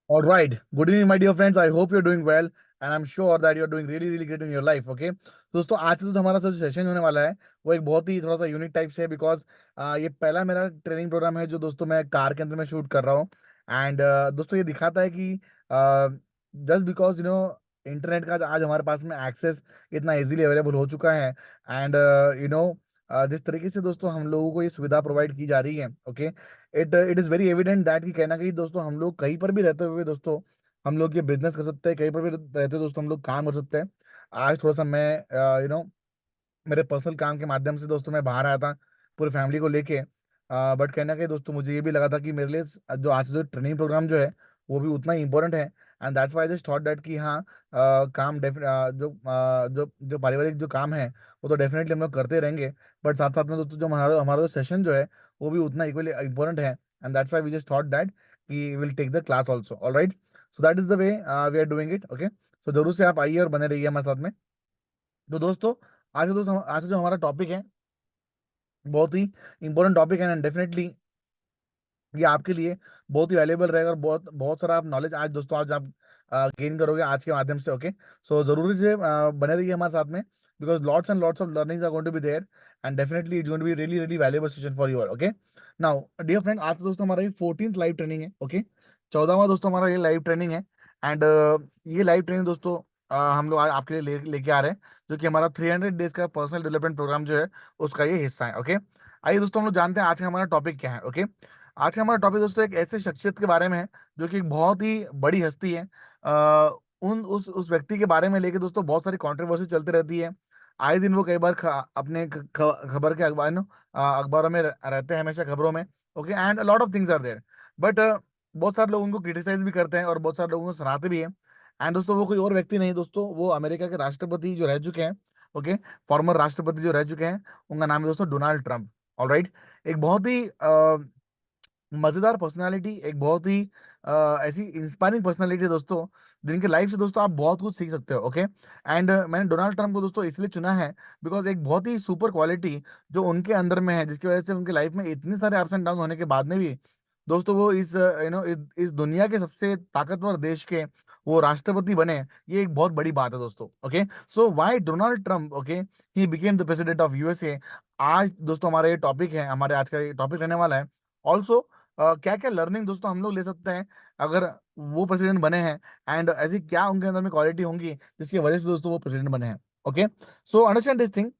All right. Good evening, my dear friends. I hope you're doing well, and I'm sure that you're doing really, really great in your life. Okay. तो दोस्तों आज से जो हमारा जो session होने वाला है वो एक बहुत ही थोड़ा सा यूनिक टाइप से है बिकॉज ये पहला मेरा ट्रेनिंग प्रोग्राम है जो दोस्तों मैं कार के अंदर में शूट कर रहा हूँ। एंड दोस्तों ये दिखाता है कि जस्ट बिकॉज इंटरनेट का आज हमारे पास में एक्सेस इतना इजीली अवेलेबल हो चुका है। एंड जिस तरीके से दोस्तों हम लोगों को ये सुविधा प्रोवाइड की जा रही है। Okay. It is very evident that कि कहीं ना कहीं दोस्तों हम लोग कहीं पर भी रहते हुए दोस्तों हम लोग ये बिजनेस कर सकते हैं, कहीं पर भी रहते हुए दोस्तों हम लोग काम कर सकते हैं। आज थोड़ा सा मैं मेरे पर्सनल काम के माध्यम से दोस्तों मैं बाहर आया था पूरी फैमिली को लेके। बट कहीं ना कहीं दोस्तों मुझे ये भी लगा था कि मेरे लिए जो आज से जो ट्रेनिंग प्रोग्राम जो है वो भी उतना ही इंपॉर्टेंट है। And that's why just thought that कि हाँ काम जो जो पारिवारिक जो काम है वो तो डेफिनेटली हम लोग करते रहेंगे। बट साथ साथ में दोस्तों जो हमारा हमारा जो सेशन जो है वो भी उतना इक्वली इंपॉर्टेंट है। And that's why we just thought that कि will take the class also. All right. So that is the way we are doing it. Okay. So जरूर से आप आइए और बने रहिए हमारे साथ में। तो दोस्तों आज का जो हमारा टॉपिक है बहुत ही इंपॉर्टेंट टॉपिक है एंड डेफिनेटली ये आपके लिए बहुत ही वैल्यूएबल रहेगा और बहुत बहुत सारा आप नॉलेज आज दोस्तों आज आप गेन करोगे आज के माध्यम से। ओके। सो जरूरी से बने रहिए हमारे साथ में because lots and lots of learnings are going to be there and definitely it's going to be really really valuable session for you all. Okay. Now dear friend आज तो दोस्तों हमारा ये 14th लाइव ट्रेनिंग है। Okay. 14वां दोस्तों हमारा ये लाइव ट्रेनिंग है। एंड ये लाइव ट्रेनिंग दोस्तों हम लोग आज आपके लिए लेके आ रहे हैं जो कि हमारा 300 डेज का पर्सनल डेवलपमेंट प्रोग्राम जो है उसका ये हिस्सा है। ओके। आइए दोस्तों हम लोग जानते हैं आज का हमारा टॉपिक क्या है। ओके। आज का हमारा टॉपिक दोस्तों एक ऐसे शख्सियत के बारे में है जो कि एक बहुत ही बड़ी हस्ती है। उन उस व्यक्ति के बारे में लेके दोस्तों बहुत सारी कंट्रोवर्सी चलती रहती है। आए दिन वो कई बार अपने खबर के अखबार अखबारों में रहते हैं हमेशा खबरों में। Okay. And lot of things are there. But बहुत सारे लोग उनको क्रिटिसाइज भी करते हैं और बहुत सारे लोगों को सुनाते भी हैं। एंड दोस्तों वो कोई और व्यक्ति नहीं दोस्तों वो अमेरिका के राष्ट्रपति जो रह चुके हैं। ओके। फॉर्मर राष्ट्रपति जो रह चुके हैं उनका नाम है दोस्तों डोनाल्ड ट्रंप। ऑलराइट। एक बहुत ही मजेदार पर्सनालिटी एक बहुत ही ऐसी इंस्पायरिंग पर्सनालिटी दोस्तों जिनके लाइफ से दोस्तों आप बहुत कुछ सीख सकते हो। ओके। एंड मैंने डोनाल्ड ट्रंप को दोस्तों इसलिए चुना है बिकॉज एक बहुत ही सुपर क्वालिटी जो उनके अंदर में है जिसकी वजह से उनके लाइफ में इतने सारे अप्स एंड डाउन होने के बाद में भी दोस्तों वो इस दुनिया के सबसे ताकतवर देश के वो राष्ट्रपति बने। ये एक बहुत बड़ी बात है दोस्तों। Okay. So why Donald Trump. Okay. He became the president of USA. आज दोस्तों हमारा ये टॉपिक है हमारे आज का ये टॉपिक रहने वाला है। ऑल्सो क्या क्या लर्निंग दोस्तों हम लोग ले सकते हैं अगर वो प्रेसिडेंट बने हैं। एंड ऐसी क्या उनके अंदर में क्वालिटी होंगी जिसकी वजह से दोस्तों वो प्रेसिडेंट बने हैं। Okay. So understand this thing.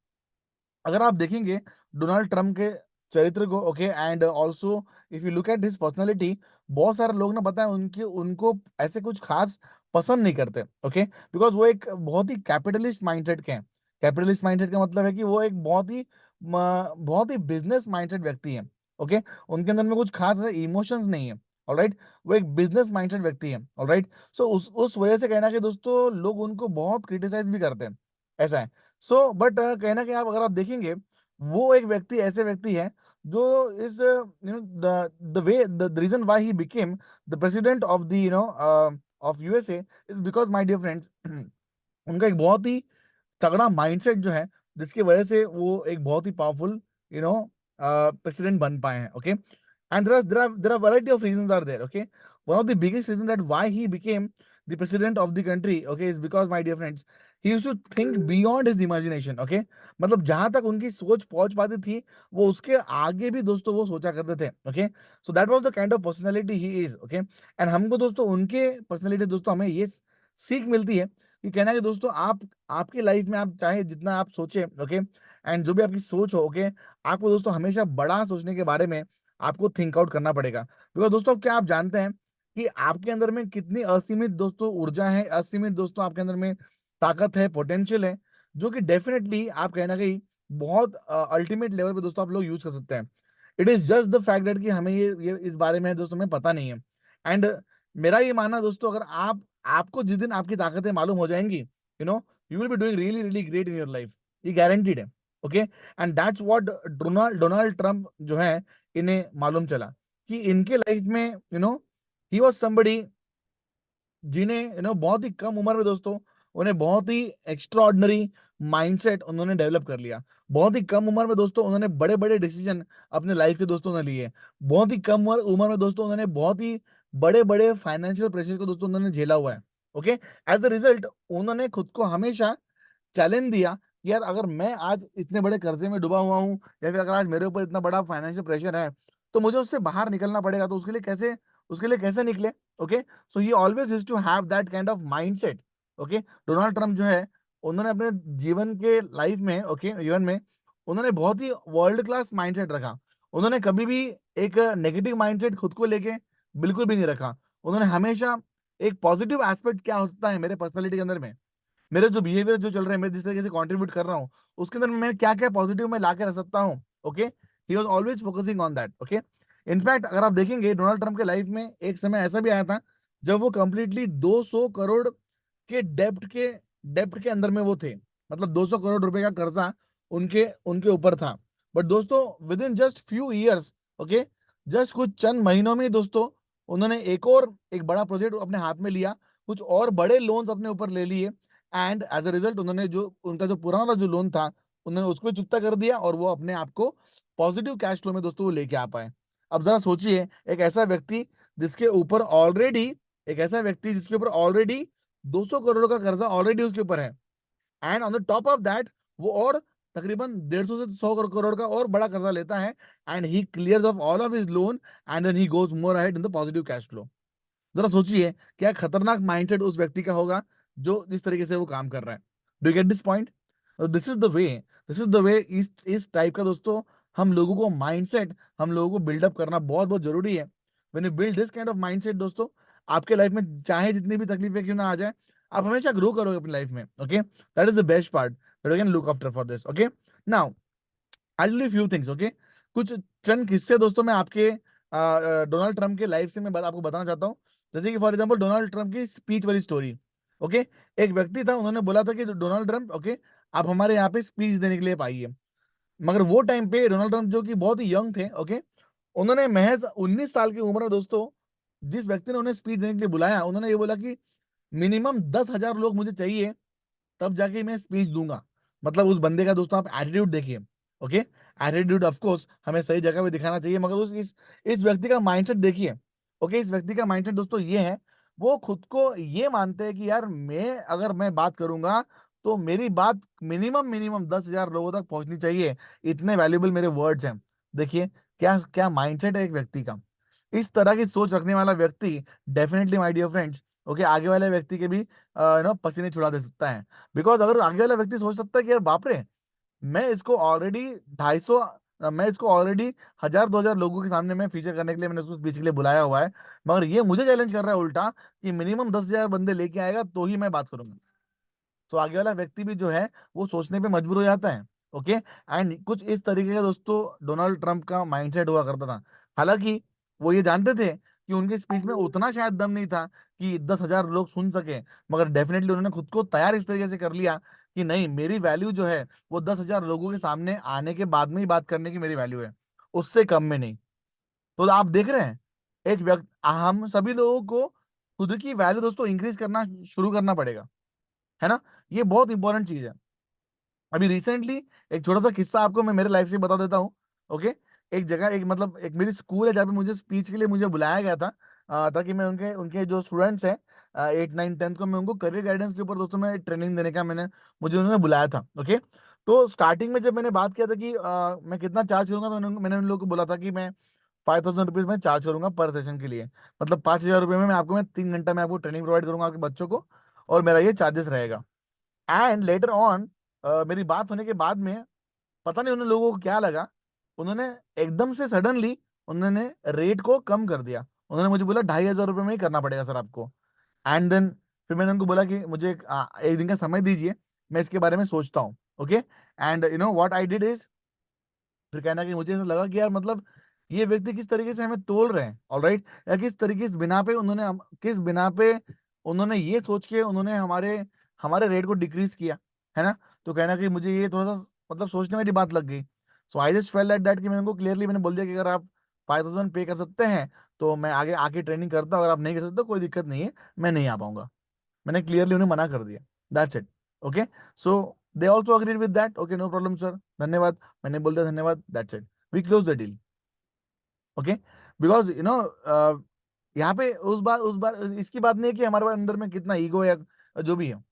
अगर आप देखेंगे डोनाल्ड ट्रम्प के चरित्र को। Okay. And also if you look at his personality बहुत सारे लोग ना बताएं उनके उनको ऐसे कुछ खास पसंद नहीं करते। ओके। बिकॉज वो एक बहुत ही कैपिटलिस्ट माइंडसेट के हैं। कैपिटलिस्ट माइंडसेट का मतलब है कि वो एक बहुत ही बिजनेस माइंडसेट व्यक्ति है। ओके। उनके अंदर में कुछ खास इमोशंस नहीं है। ऑलराइट। वो एक बिजनेस माइंडसेट व्यक्ति है। ऑलराइट। सो उस वजह से कहना कि दोस्तों लोग उनको बहुत क्रिटिसाइज भी करते हैं। ऐसा है। सो बट कहीं ना कहीं आप अगर आप देखेंगे वो एक व्यक्ति ऐसे व्यक्ति है जो is the way the reason why he became the president of the of USA is because my dear friends उनका एक बहुत ही तगड़ा माइंडसेट जो है जिसकी वजह से वो एक बहुत ही पावरफुल यू नो प्रेसिडेंट बन पाए हैं। Okay. And there are variety of reasons are there. Okay. One of the biggest reasons that why he became the president of the country, okay, is because my dear friends he used to think beyond his imagination. Okay। मतलब जहां तक उनकी सोच पहुंच पाती थी वो उसके आगे भी दोस्तों वो सोचा करते थे। Okay. So that was the kind of personality he is. Okay. And हमको दोस्तों उनके पर्सनालिटी दोस्तों हमें ये सीख मिलती है कि कहना है कि दोस्तों आप आपकी लाइफ में आप चाहे जितना आप सोचे। ओके। एंड जो भी आपकी सोच हो। ओके। आपको दोस्तों हमेशा बड़ा सोचने के बारे में आपको थिंक आउट करना पड़ेगा बिकॉज दोस्तों क्या आप जानते हैं कि आपके अंदर में कितनी असीमित दोस्तों ऊर्जा है असीमित दोस्तों आपके अंदर में ताकत है पोटेंशियल है जो कि डेफिनेटली आप कहना कहीं बहुत अल्टीमेट लेवल पे दोस्तों आप लोग यूज कर सकते हैं। It is just the fact that कि हमें ये इस बारे में दोस्तों में पता नहीं है। एंड मेरा ये मानना दोस्तों अगर आप आपको जिस दिन आपकी ताकतें मालूम हो जाएंगी you will be doing really really great in your life. ये गारंटीड है। Okay. And that's what Donald Trump जो है इन्हें मालूम चला कि इनके लाइफ में ही वॉज समबडी जिन्हें बहुत ही कम उम्र में दोस्तों उन्हें बहुत ही एक्स्ट्रा ऑर्डिनरी माइंडसेट उन्होंने डेवलप कर लिया। बहुत ही कम उम्र में दोस्तों उन्होंने बड़े बड़े डिसीजन अपने लाइफ के दोस्तों ने लिए। बहुत ही कम उम्र में दोस्तों उन्होंने बहुत ही बड़े बड़े फाइनेंशियल प्रेशर को दोस्तों उन्होंने झेला हुआ है। ओके, एज द रिजल्ट उन्होंने खुद को हमेशा चैलेंज दिया कि यार अगर मैं आज इतने बड़े कर्जे में डूबा हुआ हूँ, या फिर अगर आज मेरे ऊपर इतना बड़ा फाइनेंशियल प्रेशर है, तो मुझे उससे बाहर निकलना पड़ेगा। तो उसके लिए कैसे निकले। Okay, so he always used to have that kind of mindset. Okay, Donald Trump जो है, उन्होंने अपने जीवन के लाइफ में, ओके, जीवन में उन्होंने बहुत ही वर्ल्ड क्लास माइंडसेट रखा। उन्होंने कभी भी एक नेगेटिव माइंडसेट खुद को लेके बिल्कुल भी नहीं रखा। उन्होंने हमेशा एक पॉजिटिव एस्पेक्ट क्या हो सकता है मेरे पर्सनालिटी के अंदर में, मेरे जो बिहेवियर जो चल रहे हैं, मैं जिस तरीके से कंट्रीब्यूट कर रहा हूँ, उसके अंदर मैं क्या क्या पॉजिटिव मैं ला के रख सकता हूँ। Okay, he was always focusing on that. Okay, in fact अगर आप देखेंगे डोनाल्ड ट्रम्प के लाइफ में एक समय ऐसा भी आया था जब वो कंप्लीटली 200 करोड़ के डेप्ट के अंदर में वो थे। मतलब 200 करोड़ रुपए का कर्जा उनके उनके ऊपर था। बट दोस्तों, with in just few years, okay, just कुछ चंद महीनों में दोस्तों उन्होंने एक बड़ा प्रोजेक्ट अपने हाथ में लिया, कुछ और बड़े लोन्स अपने ऊपर ले लिए, एंड एज अ रिजल्ट उन्होंने जो उनका जो पुराना जो लोन था, उन्होंने उसको चुकता कर दिया, और वो अपने आप को पॉजिटिव कैश फ्लो में दोस्तों वो लेके आ पाए। अब जरा सोचिए, जिसके ऊपर ऑलरेडी एक ऐसा व्यक्ति जिसके ऊपर ऑलरेडी 200 करोड़ का कर्जा ऑलरेडी उसके ऊपर है, and on the top of that वो और तकरीबन 150 से 100 करोड़ का और बड़ा कर्जा लेता है, and he clears off all of his loan, and then he goes more ahead in the positive cash flow. जरा सोचिए क्या खतरनाक माइंडसेट उस व्यक्ति का होगा जो जिस तरीके से वो काम कर रहा है। Do you get this point? This is the वे इस टाइप का दोस्तों हम लोगों को माइंडसेट हम लोगों को बिल्डअप करना बहुत बहुत जरूरी है। When you build this kind of mindset दोस्तों, आपके लाइफ में चाहे जितनी भी तकलीफें क्यों ना आ जाए, आप हमेशा ग्रो करोगे अपनी लाइफ में। Okay, that is the best part that you can look after for this. Okay, now I will few things. Okay, कुछ चंद किस्से दोस्तों मैं आपके डोनाल्ड ट्रम्प के लाइफ से आपको बताना चाहता हूँ। जैसे कि फॉर एग्जांपल डोनाल्ड ट्रम्प की स्पीच वाली स्टोरी। ओके, एक व्यक्ति था, उन्होंने बोला था कि डोनाल्ड ट्रम्प, ओके, आप हमारे यहाँ पे स्पीच देने के लिए आइए। मगर वो टाइम पे डोनाल्ड ट्रम्प जो कि बहुत ही यंग थे, ओके, उन्होंने महज 19 साल की उम्र में दोस्तों, जिस व्यक्ति ने उन्हें स्पीच देने के लिए बुलाया, उन्होंने ये बोला कि मिनिमम 10,000 लोग मुझे चाहिए, तब जाके मैं स्पीच दूंगा। मतलब उस बंदे का दोस्तों आप एटीट्यूड देखिए। ओके, एटीट्यूड ऑफ कोर्स हमें सही जगह पे दिखाना चाहिए, मगर उस इस व्यक्ति का माइंडसेट देखिए। ओके, इस व्यक्ति का माइंडसेट दोस्तों ये है, वो खुद को ये मानते हैं कि यार मैं बात करूंगा तो मेरी बात मिनिमम मिनिमम 10,000 लोगों तक पहुंचनी चाहिए, इतने वैल्यूबल मेरे वर्ड्स हैं। देखिए क्या क्या माइंडसेट है एक व्यक्ति का। इस तरह की सोच रखने वाला व्यक्ति definitely my dear friends, okay, आगे वाले व्यक्ति के भी पसीने छुड़ा दे सकता है। बिकॉज अगर आगे वाला व्यक्ति सोच सकता है कि यार बाप रे, मैं इसको ऑलरेडी 250 मैं इसको ऑलरेडी 1,000 2,000 लोगों के सामने मैं फीचर करने के लिए मैंने उसको स्पीच के लिए बुलाया हुआ है, मगर ये मुझे चैलेंज कर रहा है उल्टा कि मिनिमम 10,000 बंदे लेके आएगा तो ही मैं बात करूंगा। तो आगे वाला व्यक्ति भी जो है वो सोचने पे मजबूर हो जाता है। ओके, एंड कुछ इस तरीके का दोस्तों डोनाल्ड ट्रंप का माइंडसेट हुआ करता था। हालांकि वो ये जानते थे कि उनके स्पीच में उतना शायद दम नहीं था कि 10,000 लोग सुन सके, मगर डेफिनेटली उन्होंने खुद को तैयार इस तरीके से कर लिया कि नहीं, मेरी वैल्यू जो है वो 10,000 लोगों के सामने आने के बाद में ही बात करने की मेरी वैल्यू है, उससे कम में नहीं। तो आप देख रहे हैं, एक व्यक्ति हम सभी लोगों को खुद की वैल्यू दोस्तों इंक्रीज करना शुरू करना पड़ेगा, है ना? ये बहुत इंपॉर्टेंट चीज है। अभी रिसेंटली एक छोटा सा किस्सा आपको मैं मेरे लाइफ से बता देता हूँ। ओके, एक जगह एक मेरी स्कूल है जहाँ पे मुझे स्पीच के लिए मुझे बुलाया गया था, ताकि मैं उनके उनके जो स्टूडेंट्स हैं 8 9 10th को मैं उनको करियर गाइडेंस के ऊपर दोस्तों मैं ट्रेनिंग देने का मुझे उन्होंने बुलाया था। ओके, तो स्टार्टिंग में जब मैंने बात किया था कि मैं कितना चार्ज करूंगा, तो मैंने उन लोगों को बोला था कि मैं 5,000 रुपीज में चार्ज करूंगा पर सेशन के लिए। मतलब 5,000 रुपये में मैं 3 घंटा में आपको ट्रेनिंग प्रोवाइड करूंगा आपके बच्चों को, और मेरा ये चार्जेस रहेगा। एंड लेटर ऑन मेरी बात होने के बाद में पता नहीं उन लोगों को क्या लगा, उन्होंने एकदम से सडनली उन्होंने रेट को कम कर दिया। उन्होंने मुझे बोला 2,500 रुपये में ही करना पड़ेगा सर आपको। एंड देन फिर मैंने उनको बोला कि मुझे एक दिन का समय दीजिए, मैं इसके बारे में सोचता हूँ। Okay, and you know what I did is, फिर कहना कि मुझे ऐसा लगा कि यार मतलब ये व्यक्ति किस तरीके से हमें तोल रहे हैं, ऑलराइट, या किस बिना पे उन्होंने ये सोच के उन्होंने हमारे हमारे रेट को डिक्रीज किया, है ना? तो कहना कि मुझे ये थोड़ा सा मतलब सोचने मेरी बात लग गई। So I just felt like that कि मैंने उनको क्लियरली मैंने बोल दिया कि अगर आप 5,000 पे कर सकते हैं तो मैं आगे आके ट्रेनिंग करता हूँ, अगर आप नहीं कर सकते तो कोई दिक्कत नहीं है, मैं नहीं आ पाऊंगा। मैंने क्लियरली उन्हें मना कर दिया। That's it. Okay, so they also agreed with that, okay no problem sir, धन्यवाद। मैंने बोल दिया धन्यवाद, that's it, we close the deal. Okay, because यहाँ पे उस बार इसकी बात नहीं है कि हमारे अंदर में कितना ईगो है या जो भी है।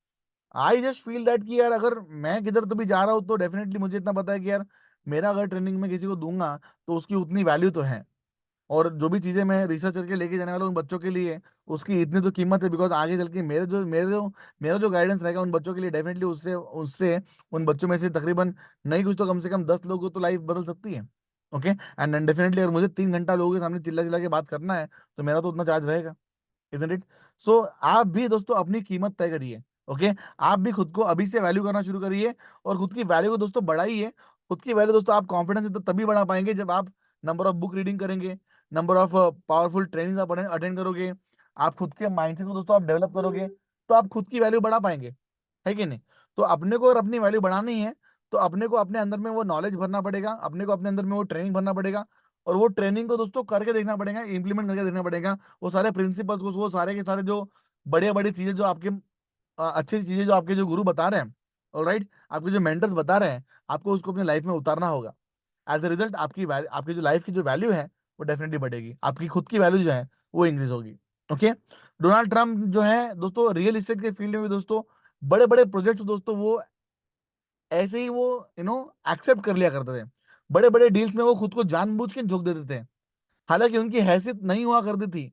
आई जस्ट फील दैट कि यार अगर मैं किधर तो भी जा रहा हूँ तो डेफिनेटली मुझे इतना पता है कि यार मेरा अगर ट्रेनिंग में किसी को दूंगा तो उसकी उतनी वैल्यू तो है। और जो भी चीजें मैं रिसर्च करके लेके जाने वाला हूँ उन बच्चों के लिए, उसकी इतनी तो कीमत है, बिकॉज आगे चल के मेरा जो गाइडेंस रहेगा उन बच्चों के लिए, डेफिनेटली उससे उससे उन बच्चों में से तकरीबन नहीं कुछ तो कम से कम 10 लोगों को तो लाइफ बदल सकती है। ओके, एंड डेफिनेटली अगर मुझे 3 घंटा लोगों के सामने चिल्ला चिल्ला के बात करना है तो मेरा तो उतना चार्ज रहेगा, इजंट इट? सो आप भी दोस्तों अपनी कीमत तय करिए। ओके, आप भी खुद को अभी से वैल्यू करना शुरू करिए और खुद की वैल्यू को दोस्तों बढ़ाइए। खुद की वैल्यू दोस्तों आप कॉन्फिडेंस से तभी बढ़ा पाएंगे जब आप नंबर ऑफ बुक रीडिंग करेंगे, नंबर ऑफ पावरफुल ट्रेनिंग आप अटेंड करोगे, आप खुद के माइंडसेट को दोस्तों आप डेवलप करोगे, तो आप खुद की वैल्यू बढ़ा पाएंगे, है कि नहीं? तो अपने को अगर अपनी वैल्यू बढ़ानी है तो अपने को अपने अंदर में वो नॉलेज भरना पड़ेगा, अपने को अपने अंदर में वो ट्रेनिंग भरना पड़ेगा, और वो ट्रेनिंग को दोस्तों करके देखना पड़ेगा, इंप्लीमेंट करके देखना पड़ेगा। वो सारे प्रिंसिपल्स को, वो सारे के सारे जो बढ़िया बड़ी चीजें जो आपके अच्छी चीजें जो आपके जो गुरु बता रहे हैं, ऑलराइट, आपके जो मेंटर्स बता रहे हैं, आपको उसको अपनी लाइफ में उतारना होगा। एज ए रिजल्ट आपकी जो लाइफ की जो वैल्यू है वो डेफिनेटली बढ़ेगी, आपकी खुद की वैल्यू जो है वो इंक्रीज होगी। ओके, डोनाल्ड ट्रम्प जो है दोस्तों रियल एस्टेट के फील्ड में भी दोस्तों बड़े बड़े प्रोजेक्ट दोस्तों वो ऐसे ही वो एक्सेप्ट कर लिया करते थे। बड़े बड़े डील्स में वो खुद को जानबूझ के झोंक देते थे, हालांकि उनकी हैसियत नहीं हुआ करती थी,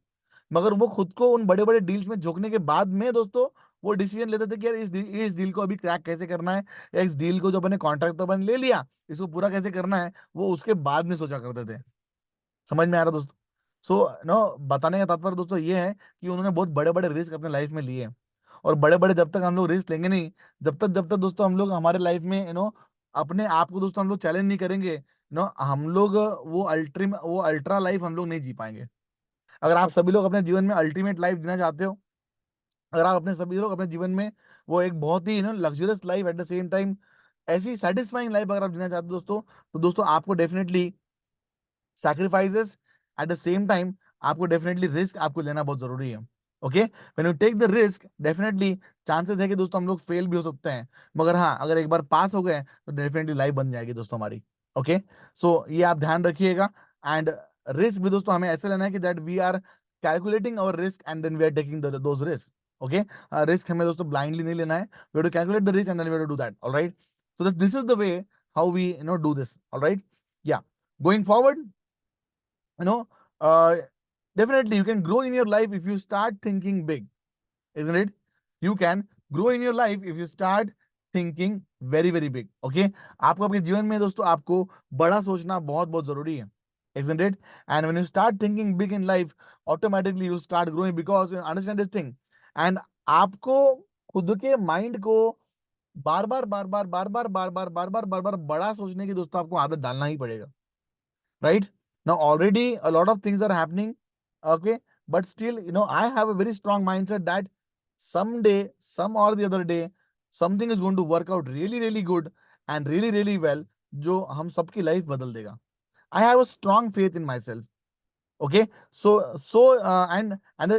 मगर वो खुद को उन बड़े बड़े डील्स में झोंकने के बाद में दोस्तों वो डिसीजन लेते थे कि यार इस डील को अभी क्रैक कैसे करना है, या इस डील को जो अपने कॉन्ट्रैक्ट तो अपन ले लिया, इसको पूरा कैसे करना है वो उसके बाद में सोचा करते थे। समझ में आ रहा दोस्तों? सो बताने का तात्पर्य दोस्तों ये है कि उन्होंने बहुत बड़े बड़े रिस्क अपने लाइफ में लिए हैं। और बड़े बड़े जब तक हम लोग रिस्क लेंगे नहीं, जब तक दोस्तों हम लोग हमारे लाइफ में अपने आप को दोस्तों हम लोग चैलेंज नहीं करेंगे, हम लोग वो अल्ट्रा लाइफ हम लोग नहीं जी पाएंगे। अगर आप सभी लोग अपने जीवन में अल्टीमेट लाइफ जीना चाहते हो, अगर आप अपने सभी लोग अपने जीवन में वो एक बहुत ही luxurious life at the same time ऐसी सेटिस्फाइंग लाइफ अगर आप जीना चाहते हो दोस्तों, तो दोस्तों आपको definitely sacrifices at the same time आपको डेफिनेटली रिस्क आपको लेना बहुत जरूरी है। Okay, when you take the risk definitely chances है कि दोस्तों हम लोग फेल भी हो सकते हैं, मगर हाँ अगर एक बार पास हो गए तो डेफिनेटली लाइफ बन जाएगी दोस्तों हमारी। ओके, सो ये आप ध्यान रखिएगा। एंड रिस्क भी दोस्तों हमें ऐसे लेना है कि that we are calculating our risk and then we are taking those risk. Okay, risk हमें दोस्तों ब्लाइंडली नहीं लेना है, we have to calculate the risk and then we have to do that, alright? So this is the way how we do this, alright? Yeah, going forward, you know uh, definitely you can grow in your life if you start thinking big, isn't it? You can grow in your life if you start thinking very very big. Okay, आपको अपने जीवन में दोस्तों आपको बड़ा सोचना बहुत बहुत जरूरी है, isn't it? And when you start thinking big in life, automatically you start growing, because you understand this thing. And आपको खुद के माइंड को बार बार बार बार बार बार बार बार बार बार बार बार बड़ा सोचने की दोस्तों आपको आदत डालना ही पड़ेगा, right? Now already a lot of things are happening, okay, but still I have a very strong mindset that someday, some or the other day, something is going to work out really really good and really really well, जो हम सबकी life बदल देगा। I have a strong faith in myself. Okay,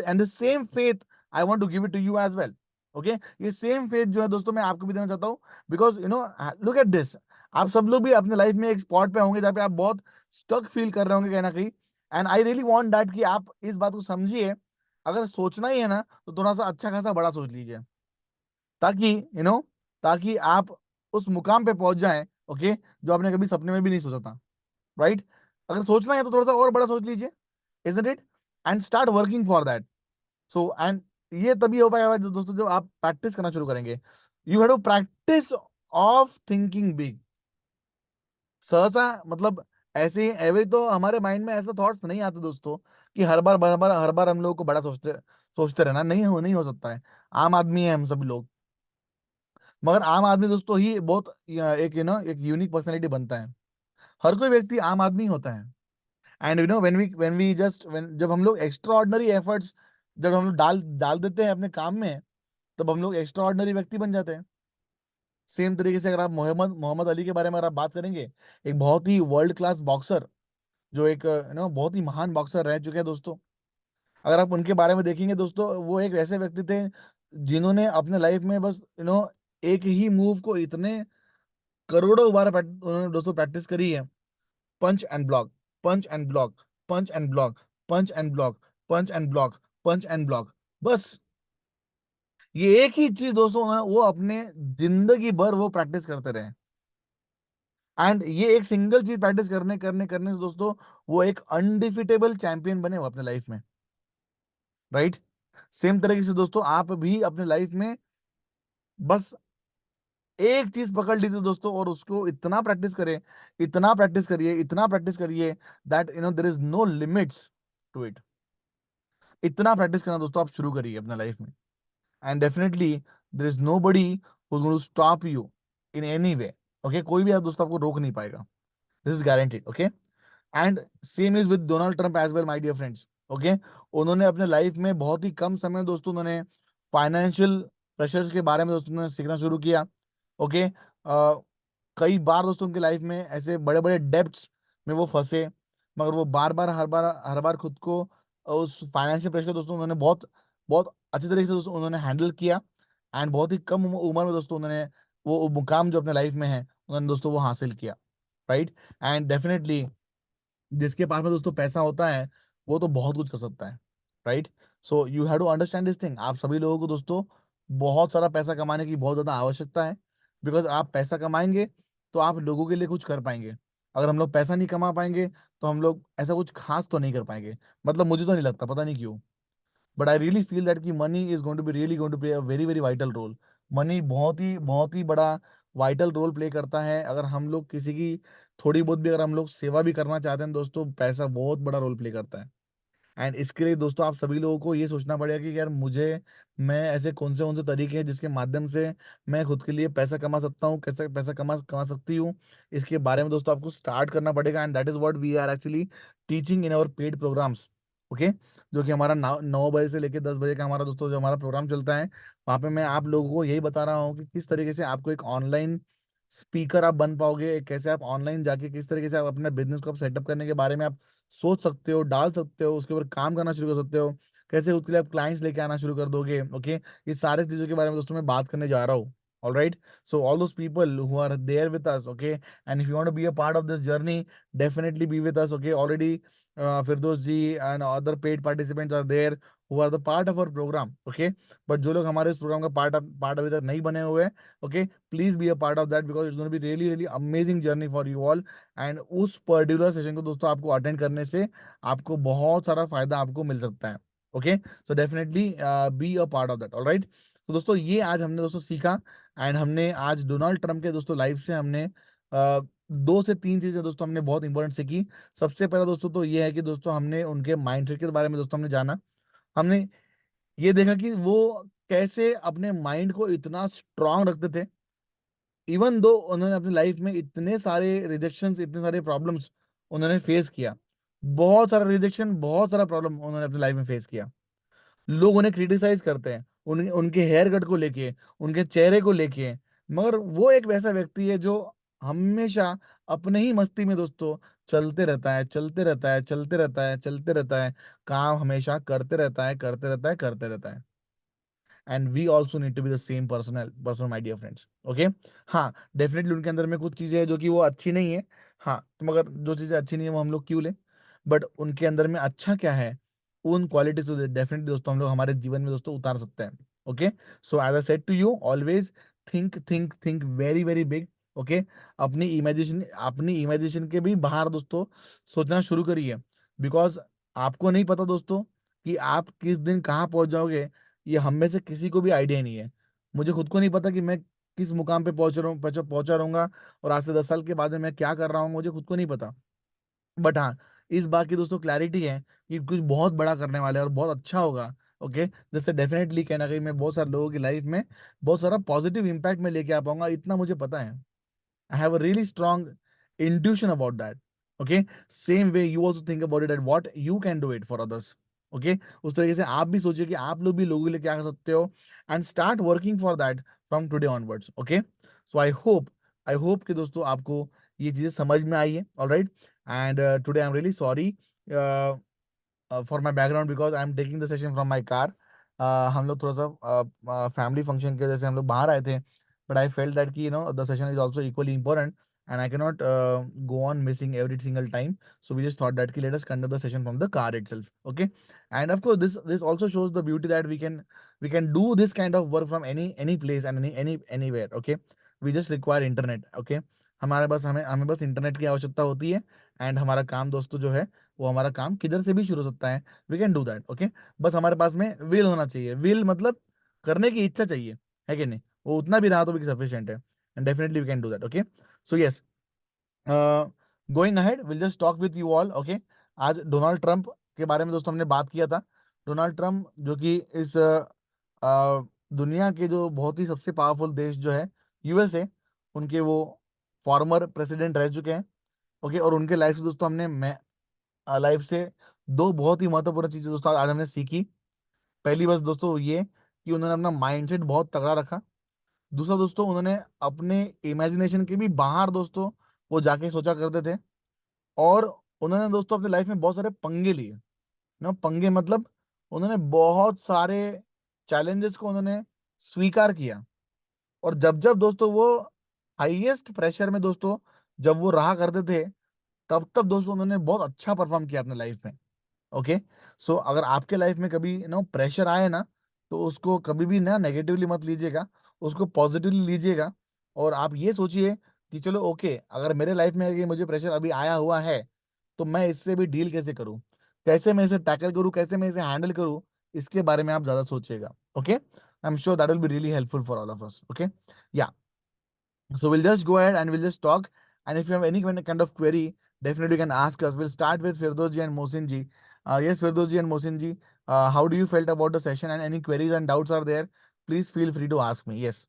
and the same faith I want to give it to you as well. Okay, ये same faith जो है दोस्तों मैं आपको भी देना चाहता हूँ, बिकॉज लुक एट दिस, आप सब लोग भी अपने लाइफ में एक स्पॉट पे होंगे जहाँ पे आप बहुत स्टक फील कर रहे होंगे कहीं ना कहीं, and I really want that कि आप इस बात को समझिए। अगर सोचना ही है ना तो थोड़ा सा अच्छा खासा बड़ा सोच लीजिए, ताकि ताकि आप उस मुकाम पे पहुंच जाएं, ओके, जो आपने कभी सपने में भी नहीं सोचा था, राइट? अगर सोचना है तो थोड़ा सा और बड़ा सोच लीजिए, isn't it? And start working for that. So and ये तभी हो पाएगा दोस्तों जब आप प्रैक्टिस करना शुरू करेंगे। You have to practice of thinking big. सहसा मतलब ऐसे एवे तो हमारे माइंड में ऐसा थॉट्स नहीं आते दोस्तों कि हर बार हम लोग को बड़ा सोचते सोचते रहना, नहीं हो सकता है। आम आदमी है हम सभी लोग, मगर आम आदमी दोस्तों ही बहुत एक एक यूनिक पर्सनैलिटी बनता है। हर कोई व्यक्ति आम आदमी होता है। And when we just when जब हम लोग एक्स्ट्रा ऑर्डिनरी एफर्ट्स जब हम लोग डाल डाल देते हैं अपने काम में, तब हम लोग एक्स्ट्रा ऑर्डिनरी व्यक्ति बन जाते हैं। सेम तरीके से अगर आप मोहम्मद मोहम्मद अली के बारे में अगर आप बात करेंगे, एक बहुत ही वर्ल्ड क्लास बॉक्सर, जो एक बहुत ही महान बॉक्सर रह चुके हैं दोस्तों, अगर आप उनके बारे में देखेंगे दोस्तों, वो एक ऐसे व्यक्ति थे जिन्होंने अपने लाइफ में बस एक ही मूव को इतने करोड़ों बार उन्होंने दोस्तों प्रैक्टिस करी है। Punch and block, punch and block, punch and block, punch and block, punch and block, punch and block, बस ये एक ही चीज दोस्तों वो अपने जिंदगी भर वो प्रैक्टिस करते रहे। एंड ये एक सिंगल चीज प्रैक्टिस करने करने करने से दोस्तों वो एक अनडिफिटेबल चैंपियन बने वो अपने लाइफ में, राइट। सेम तरीके से दोस्तों आप भी अपने लाइफ में बस एक चीज पकड़ लीजिए दोस्तों और उसको इतना प्रैक्टिस करें, इतना प्रैक्टिस करिए, इतना प्रैक्टिस करिए that there is no limits to it. इतना प्रैक्टिस करना दोस्तों आप शुरू करिए अपने लाइफ में, and definitely there is nobody who is going to stop you in any way. Okay, कोई भी आप दोस्तों आपको रोक नहीं पाएगा, this is guaranteed. Okay, and same is with Donald Trump as well my dear friends. Okay, उन्होंने अपने लाइफ में बहुत ही कम समय में दोस्तों उन्होंने फाइनेंशियल प्रेशर्स के बारे में दोस्तों उन्होंने सीखना शुरू किया। ओके, कई बार दोस्तों उनके लाइफ में ऐसे बड़े बड़े डेब्ट्स में वो फंसे, मगर वो बार बार हर बार खुद को उस फाइनेंशियल प्रेशर को दोस्तों उन्होंने बहुत बहुत अच्छी तरीके से दोस्तों उन्होंने हैंडल किया। एंड बहुत ही कम उम्र में दोस्तों उन्होंने वो मुकाम जो अपने लाइफ में है उन्होंने दोस्तों वो हासिल किया, राइट। एंड डेफिनेटली जिसके पास में दोस्तों पैसा होता है वो तो बहुत कुछ कर सकता है, right. So you have to understand this thing, आप सभी लोगों को दोस्तों बहुत सारा पैसा कमाने की बहुत ज़्यादा आवश्यकता है। बिकॉज आप पैसा कमाएंगे तो आप लोगों के लिए कुछ कर पाएंगे। अगर हम लोग पैसा नहीं कमा पाएंगे तो हम लोग ऐसा कुछ खास तो नहीं कर पाएंगे, मतलब मुझे तो नहीं लगता, पता नहीं क्यों। But I really feel that कि money is going to be really going to play a very very vital role. Money बहुत ही बड़ा वाइटल रोल प्ले करता है। अगर हम लोग किसी की थोड़ी बहुत भी अगर हम लोग सेवा भी करना चाहते हैं दोस्तों, पैसा बहुत बड़ा रोल प्ले करता है। एंड इसके लिए दोस्तों आप सभी लोगों को ये सोचना पड़ेगा कि यार मुझे मैं ऐसे कौन से तरीके हैं जिसके माध्यम से मैं खुद के लिए पैसा कमा सकता हूँ, कैसे पैसा कमा कमा सकती हूँ। इसके बारे में दोस्तों आपको स्टार्ट करना पड़ेगा, and that is what we are actually teaching in our paid programs. Okay, जो कि हमारा 9 बजे से लेकर 10 बजे का हमारा दोस्तों जो हमारा प्रोग्राम चलता है, वहाँ पे मैं आप लोगों को यही बता रहा हूँ कि किस तरीके से आपको एक ऑनलाइन स्पीकर आप बन पाओगे, कैसे आप ऑनलाइन जाके किस तरीके से आप अपने बिजनेस को आप सेटअप करने के बारे में आप सोच सकते हो, डाल सकते हो, उसके ऊपर काम करना शुरू कर सकते हो, कैसे उसके लिए आप क्लाइंट्स लेके आना शुरू कर दोगे। ओके, ये सारे चीजों के बारे में दोस्तों मैं बात करने जा रहा हूँ। All right, so all those people who are there with us, okay, and if you want to be a part of this journey, definitely be with us. Okay, already Firdaus ji and other paid participants are there who are the part of our program. Okay, but जो लोग हमारे इस programme का part अभी तक नहीं बने हुए हैं, okay, please be a part of that because it's going to be really really amazing journey for you all. And उस पर्टिकुलर सेशन को दोस्तों आपको अटेंड करने से आपको बहुत सारा फायदा आपको मिल सकता है। Okay, so definitely be a part of that. Alright, तो दोस्तों ये आज हमने दोस्तों सीखा, एंड हमने आज डोनाल्ड ट्रंप के दोस्तों लाइफ से हमने 2 से 3 चीजें दोस्तों हमने बहुत इंपॉर्टेंट सीखी। सबसे पहला दोस्तों तो ये है कि दोस्तों हमने उनके माइंडसेट के बारे में दोस्तों हमने जाना। हमने ये देखा कि वो कैसे अपने माइंड को इतना स्ट्रांग रखते थे, इवन दो उन्होंने अपनी लाइफ में इतने सारे रिजेक्शंस, इतने सारे प्रॉब्लम्स उन्होंने फेस किया। बहुत सारा रिजेक्शन, बहुत सारा प्रॉब्लम उन्होंने अपनी लाइफ में फेस किया। लोग उन्हें क्रिटिसाइज करते हैं उनके हेयर कट को लेके, उनके चेहरे को लेके, मगर वो एक वैसा व्यक्ति है जो हमेशा अपने ही मस्ती में दोस्तों चलते रहता है, चलते रहता है, चलते रहता है, चलते रहता है, काम हमेशा करते रहता है, करते रहता है, करते रहता है। And we also need to be the same person my dear friends. Okay, हाँ, डेफिनेटली उनके अंदर में कुछ चीजें हैं जो कि वो अच्छी नहीं है। हाँ, तो मगर जो चीजें अच्छी नहीं है वो हम लोग क्यों लें, बट उनके अंदर में अच्छा क्या है, उन क्वालिटीज को डेफिनेटली दोस्तों हम लोग हमारे जीवन में दोस्तों उतार सकते हैं। Okay, so as I said to you always think think think very very big. Okay, अपनी इमेजिनेशन के भी बाहर दोस्तों सोचना शुरू करिए। बिकॉज आपको नहीं पता दोस्तों कि आप किस दिन कहाँ पहुंच जाओगे, ये हम में से किसी को भी आइडिया नहीं है। मुझे खुद को नहीं पता कि मैं किस मुकाम पे पहुंचा रहूंगा, और आज से 10 साल के बाद में मैं क्या कर रहा हूँ मुझे खुद को नहीं पता। बट हाँ, इस बात की दोस्तों क्लैरिटी है कि कुछ बहुत बड़ा करने वाले हैं और बहुत अच्छा होगा। ओके, जिससे डेफिनेटली कहीं ना कहीं मैं बहुत सारे लोगों की लाइफ में बहुत सारा पॉजिटिव इम्पैक्ट में लेके आ पाऊंगा, इतना मुझे पता है। I have a really strong intuition about that. Okay. Same way you also think about it and what you can do it for others. Okay. उस तरीके से आप भी सोचिए कि आप लोग भी लोगों के लिए क्या कर सकते हो, and start working for that from today onwards. Okay. So I hope कि दोस्तों आपको ये चीजें समझ में आई है. All right. And today I'm really sorry uh, for my background because I'm taking the session from my car. हम लोग थोड़ा सा फैमिली फंक्शन के वजह से हम लोग बाहर आए थे, बट आई फेल्ट दैट कि the session is also equally important, and I cannot go on missing every single time. So we just thought that let us conduct the session from the car itself. Okay, and of course this also shows the beauty that we can do this kind of work from any place and anywhere. Okay, we just require internet. Okay, हमारे पास हमें हमें बस internet की आवश्यकता होती है, and हमारा काम दोस्तों जो है वो हमारा काम किधर से भी शुरू हो सकता है. We can do that. Okay, बस हमारे पास में विल होना चाहिए. विल मतलब करने की इच्छा चाहिए, है कि नहीं? वो उतना भी रहा तो भी सफिशिएंट है, and definitely we can do that. Okay, so yes, going ahead will just talk with you all. Okay, आज डोनाल्ड ट्रंप के बारे में दोस्तों हमने बात किया था. डोनाल्ड ट्रंप जो कि इस दुनिया के जो बहुत ही सबसे पावरफुल देश जो है यूएसए, उनके वो फॉर्मर प्रेसिडेंट रह चुके हैं. ओके, और उनके लाइफ से दोस्तों हमने मैं लाइफ से दो बहुत ही महत्वपूर्ण चीजें दोस्तों आज हमने सीखी. पहली बात दोस्तों ये कि उन्होंने अपना माइंडसेट बहुत तगड़ा रखा. दूसरा दोस्तों, उन्होंने अपने इमेजिनेशन के भी बाहर दोस्तों वो जाके सोचा करते थे. और उन्होंने दोस्तों अपनी लाइफ में बहुत सारे पंगे लिए ना. पंगे मतलब उन्होंने बहुत सारे चैलेंजेस को उन्होंने स्वीकार किया. और जब जब दोस्तों वो हाईएस्ट प्रेशर में दोस्तों जब वो रहा करते थे, तब तब दोस्तों उन्होंने बहुत अच्छा परफॉर्म किया अपने लाइफ में. ओके, सो अगर आपके लाइफ में कभी प्रेशर आए ना, तो उसको कभी भी ना नेगेटिवली मत लीजिएगा, उसको पॉजिटिवली लीजिएगा. और आप ये सोचिए कि चलो ओके, अगर मेरे लाइफ में ये मुझे प्रेशर अभी आया हुआ है, तो मैं इससे भी डील कैसे करूं, कैसे मैं इसे टैकल करूं, कैसे मैं इसे हैंडल करूं, इसके बारे में आप ज्यादा सोचिएगा. Okay, I am sure that will be really helpful for all of us. Okay, या, so we'll just go ahead and we'll just talk. And if you have any kind of query, definitely you can ask us. We'll start with Firdoji and Mohsin ji. Yes, Firdoji and Mohsin ji, how do you felt about the session, and any queries and doubts are there? Please feel free to ask me. Yes.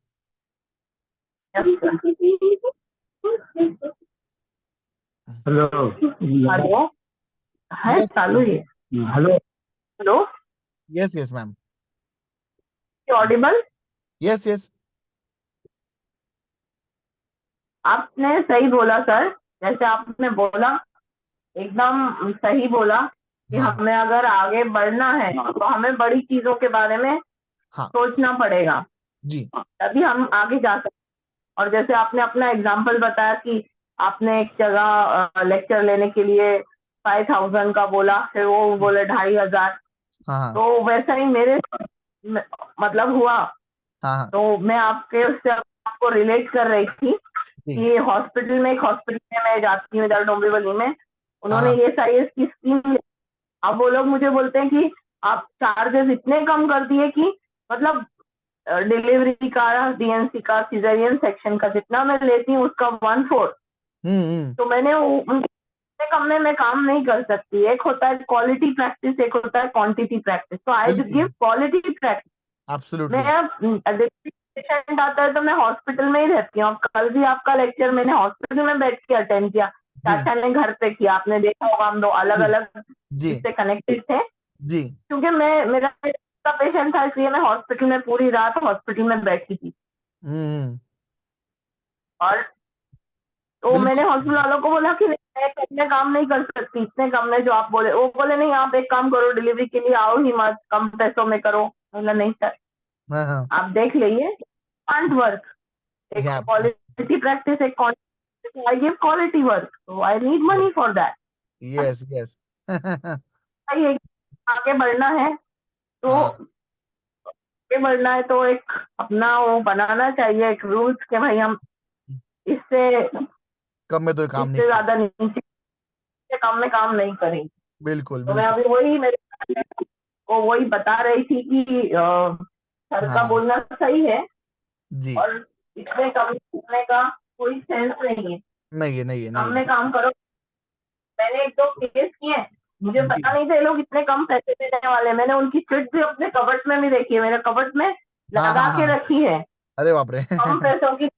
Hello hello है Yes. चालू ही hello hello Yes. Yes, ma'am. Audible Yes. Yes. आपने सही बोला sir, जैसे आपने बोला एकदम सही बोला कि हाँ. हमें अगर आगे बढ़ना है तो हमें बड़ी चीजों के बारे में हाँ सोचना पड़ेगा, जी. तभी हम आगे जा सकते. और जैसे आपने अपना एग्जाम्पल बताया कि आपने एक जगह लेक्चर लेने के लिए 5,000 का बोला, फिर वो बोले 2,500. हाँ हाँ तो वैसा ही मेरे मतलब हुआ. हाँ हाँ तो मैं आपके उससे आपको रिलेट कर रही थी जी. कि हॉस्पिटल में, एक हॉस्पिटल में मैं जाती हूँ इधर डोंबिवली में, उन्होंने हाँ ये सारी इसकी स्कीम. अब वो लोग मुझे बोलते हैं कि आप चार्जेस इतने कम कर दिए कि मतलब डिलीवरी का, डीएनसी का, सिजेरियन सेक्शन का जितना मैं लेती हूँ उसका 1/4. तो मैंने उतने कम में मैं काम नहीं कर सकती. एक होता है क्वालिटी प्रैक्टिस, एक होता है क्वांटिटी प्रैक्टिस. तो आई बिल्कुल. Give quality practice. एब्सोल्युटली. मैं पेशेंट आता है तो मैं हॉस्पिटल में ही रहती हूँ. कल भी आपका लेक्चर मैंने हॉस्पिटल में बैठ के अटेंड किया, जी चाचा ने घर पे किया. आपने देखा होगा, हम दो अलग जी अलग जी इससे कनेक्टेड थे. जी. क्योंकि मेरा पेशेंट था, इसलिए मैं हॉस्पिटल में पूरी रात हॉस्पिटल में बैठी थी. हम्म. और तो मैंने बिल्कुल. हॉस्पिटल वालों को बोला कि मैं इतने काम नहीं कर सकती, इतने कम में जो आप बोले. वो बोले नहीं, आप एक काम करो, डिलीवरी के लिए आओ ही मत, कम पैसों में करो. बोला नहीं सर, हाँ हाँ. आप देख लीजिए, कांट वर्क. एक या. क्वालिटी प्रैक्टिस, एक quantity. I give quality work, so I need money for that. Yes yes. आगे बढ़ना है तो हाँ, आगे बढ़ना है तो एक अपना वो बनाना चाहिए, एक रूल्स के भाई हम इससे कम में तो काम नहीं इससे कर. ज्यादा नीचे, इससे कम में काम नहीं करेंगे. बिल्कुल तो मैं बिल्कुल. अभी वही मेरे को वही बता रही थी कि सर का हाँ बोलना सही है. जी. और इसमें कम करने का कोई सेंस नहीं है. नहीं है, नहीं है, कम नहीं है. में काम करो. मैंने एक दो केस किए, मुझे जी. पता नहीं था ये लोग इतने कम पैसे देने वाले. मैंने उनकी चिट भी अपने कबर्ड में भी देखी है, मेरे कबर्ड में हाँ लगा हाँ के हाँ. रखी है, अरे बाप रे. कम पैसों की.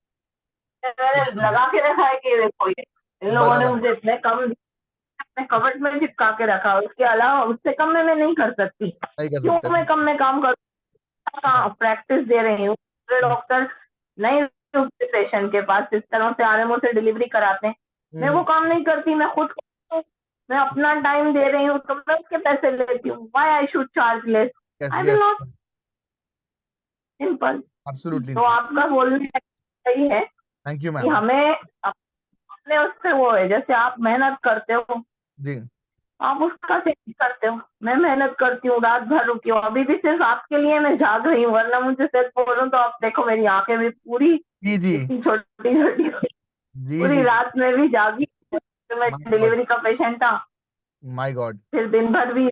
मैंने अच्छा. लगा के रखा है कि देखो ये इन लोगों ने बराबर. मुझे इतने कम अपने कबर्ड में चिपका के रखा. उसके अलावा उससे कम में मैं नहीं कर सकती. नहीं कर क्यों सकते. मैं कम में काम हाँ. करूँ, प्रैक्टिस दे रही हूँ. डॉक्टर नहीं रुकते पेशेंट के पास, इस तरह से आरएमओ से डिलीवरी कराते हैं. मैं वो काम नहीं करती, मैं खुद करती हूँ. मैं अपना टाइम दे रही हूँ तो मैं उसके पैसे लेती हूँ. Why I should charge less? Yes I will yes. Not. Simple. Absolutely. तो आपका बोलना सही है थैंक यू कि मैम. हमें अपने उससे वो है, जैसे आप मेहनत करते हो जी आप उसका सेव करते हो। मैं मेहनत करती हूँ, रात भर रुकी हूँ, अभी भी सिर्फ आपके लिए मैं जाग रही हूँ, वरना मुझे सच बोलूं तो आप देखो मेरी आंखें भी पूरी जी जी इतनी छोटी छोटी, जी पूरी जी। रात में भी जागी। तो मैं माय गॉड, डिलीवरी का पेशेंट था, माय गॉड। फिर दिन भर भी।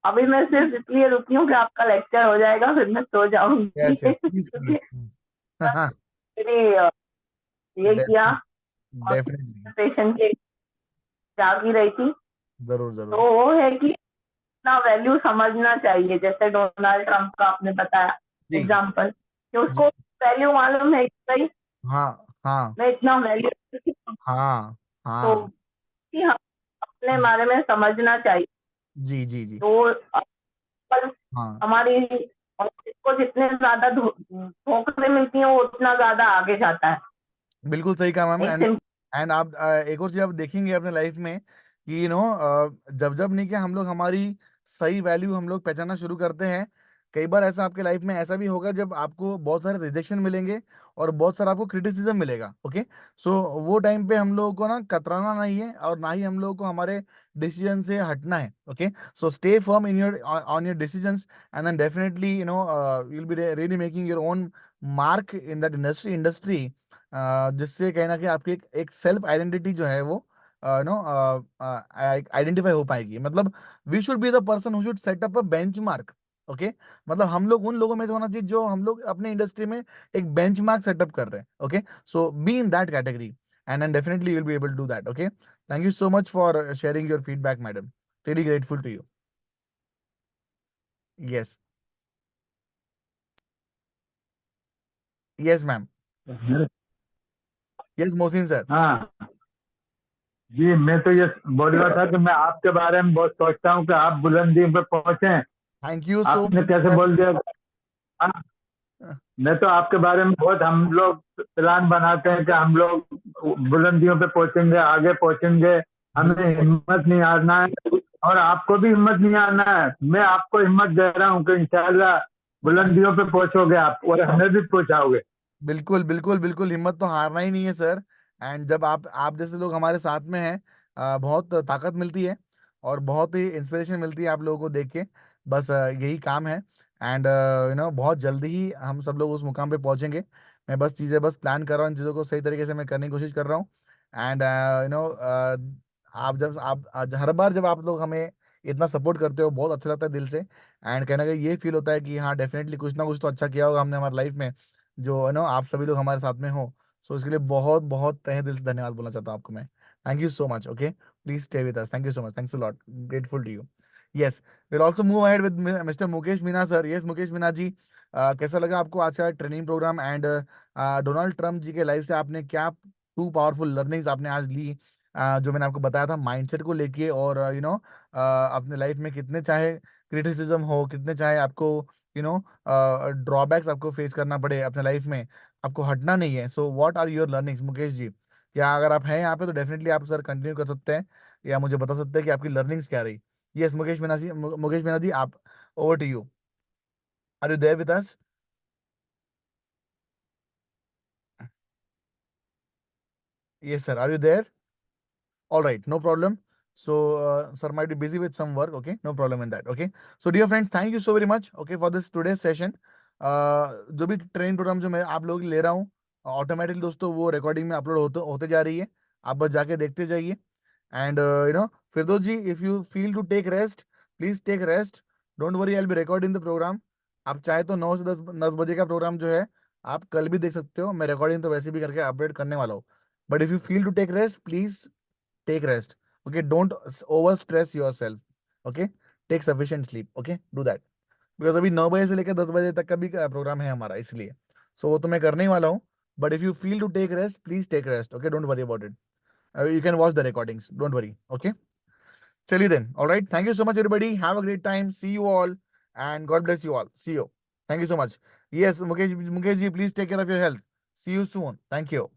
अभी मैं सिर्फ इसलिए रुकी हूँ कि आपका लेक्चर हो जाएगा, फिर मैं सो जाऊंगी यस यस, प्लीज क्योंकि प्लीज प्लीज। हाँ, मेरी ये किया और डेफिनेटली। पेशेंट के जाग ही रही थी। जरूर तो जरूर। वो है कि अपना वैल्यू समझना चाहिए, जैसे डोनाल्ड ट्रम्प का आपने बताया जी एग्जाम्पल, कि जी। उसको वैल्यू मालूम है कि भाई हाँ हाँ मैं इतना वैल्यू, हाँ तो हाँ। कि हम अपने जी बारे में समझना चाहिए। जी जी जी। तो पर हाँ हमारी और इसको जितने ज्यादा ठोकरें मिलती हैं वो उतना ज्यादा आगे जाता है। बिल्कुल सही कहा मैम। एक एंड एंड आप एक और चीज आप देखेंगे अपने लाइफ में कि जब जब नहीं कि हम लोग हमारी सही वैल्यू हम लोग पहचानना शुरू करते हैं, कई बार ऐसा आपके लाइफ में ऐसा भी होगा जब आपको बहुत सारे रिजेक्शन मिलेंगे और बहुत सारा आपको क्रिटिसिज्म मिलेगा। ओके, सो वो टाइम पे हम लोगों को ना कतराना नहीं है और ना ही हम लोगों को हमारे डिसीजन से हटना है। Okay, so stay firm in your on your decisions and then definitely you will be really making your own mark in that industry, जिससे कहीं ना कहीं आपकी एक सेल्फ आइडेंटिटी जो है वो नो आइडेंटिफाई हो पाएगी। मतलब we should be the person who should set up a benchmark. Okay, मतलब हम लोग उन लोगों में से होना चाहिए जो हम लोग अपने इंडस्ट्री में एक बेंचमार्क सेटअप कर रहे हैं। Okay, so be in that category and then definitely you will be able to do that. Okay, thank you so much for sharing your feedback madam, really grateful to you. Yes yes ma'am. Yes Mohsin sir. हाँ जी, मैं तो ये बोल रहा था कि मैं आपके बारे में बहुत सोचता हूँ कि आप बुलंदी पे पहुंचे। थैंक यू सो आपने मच कैसे सर। बोल दिया। हाँ, मैं तो आपके बारे में बहुत, हम लोग प्लान बनाते हैं कि हम लोग बुलंदियों पे पहुंचेंगे, आगे पहुंचेंगे। हमें बिल्कुल हिम्मत नहीं हारना है और आपको भी हिम्मत नहीं हारना है। मैं आपको हिम्मत दे रहा हूँ कि इंशाल्लाह बुलंदियों पे पहुंचोगे आप और हमें भी पहुंचाओगे। बिल्कुल बिल्कुल बिल्कुल, हिम्मत तो हारना ही नहीं है सर। एंड जब आप जैसे लोग हमारे साथ में हैं, बहुत ताकत मिलती है और बहुत ही इंस्पिरेशन मिलती है आप लोगों को देख के। बस यही काम है। एंड बहुत जल्दी ही हम सब लोग उस मुकाम पे पहुंचेंगे। मैं बस चीज़ें बस प्लान कर रहा हूँ, इन चीज़ों को सही तरीके से मैं करने की कोशिश कर रहा हूँ। एंड आप जब आप हर बार जब आप लोग हमें इतना सपोर्ट करते हो, बहुत अच्छा लगता है दिल से। एंड कहना कहीं ये फील होता है कि हाँ डेफिनेटली कुछ ना कुछ तो अच्छा किया होगा हमने हमारी लाइफ में, जो आप सभी लोग हमारे साथ में हो। सो इसके लिए बहुत बहुत तहे दिल से धन्यवाद बोलना चाहता हूँ आपको मैं। Thank you so much. Okay, please stay with us. Thank you so much, thanks a lot, grateful to you. Yes, will also move ahead with mister Mukesh Meena sir. Yes Mukesh Meena ji, कैसा लगा आपको आज का training program? And Donald Trump ji के life से आपने क्या to powerful learnings आपने आज ली, जो मैंने आपको बताया था माइंडसेट को लेके, और अपने लाइफ में कितने चाहे क्रिटिसिज्म हो, कितने चाहे आपको यू नो ड्रॉबैक्स आपको फेस करना पड़े अपने लाइफ में, आपको हटना नहीं है। So what are your learnings Mukesh ji? क्या अगर आप हैं यहाँ पे तो डेफिनेटली आप सर कंटिन्यू कर सकते हैं या मुझे बता सकते हैं कि आपकी लर्निंग्स क्या रही। यस मुकेश मीना जी, मुकेश मीना जी, आप, over to you. Are you there with us? Yes sir, are you there? All right, no problem. So, sir might be busy with some work. Okay, no problem in that. Okay. So, dear friends, thank you so very much. Okay, for this today's session. जो भी training programme जो मैं आप लोग ले रहा हूँ, automatically दोस्तों वो रिकॉर्डिंग में अपलोड होते होते जा रही है। आप बस जाके देखते जाइए। And Firdaus ji, if you feel to take rest, please take rest. Don't worry, I will be recording the program. आप चाहे तो 9 से 10 बजे का प्रोग्राम जो है आप कल भी देख सकते हो। मैं रिकॉर्डिंग तो वैसे भी करके अपडेट करने वाला हूँ। But if you feel to take rest, please take rest. Okay, don't over stress yourself. Okay, take sufficient sleep. Okay, do that. Because अभी 9 बजे से लेकर 10 बजे तक का भी प्रोग्राम है हमारा, इसलिए सो वो तो मैं करने ही वाला हूँ। But if you feel to take rest, please take rest. Okay, don't worry about it. You can watch the recordings, don't worry. Okay, चलिए then, all right, thank you so much everybody, have a great time, see you all and God bless you all, see you. Thank you so much. Yes Mukesh ji, please take care of your health. See you soon, thank you.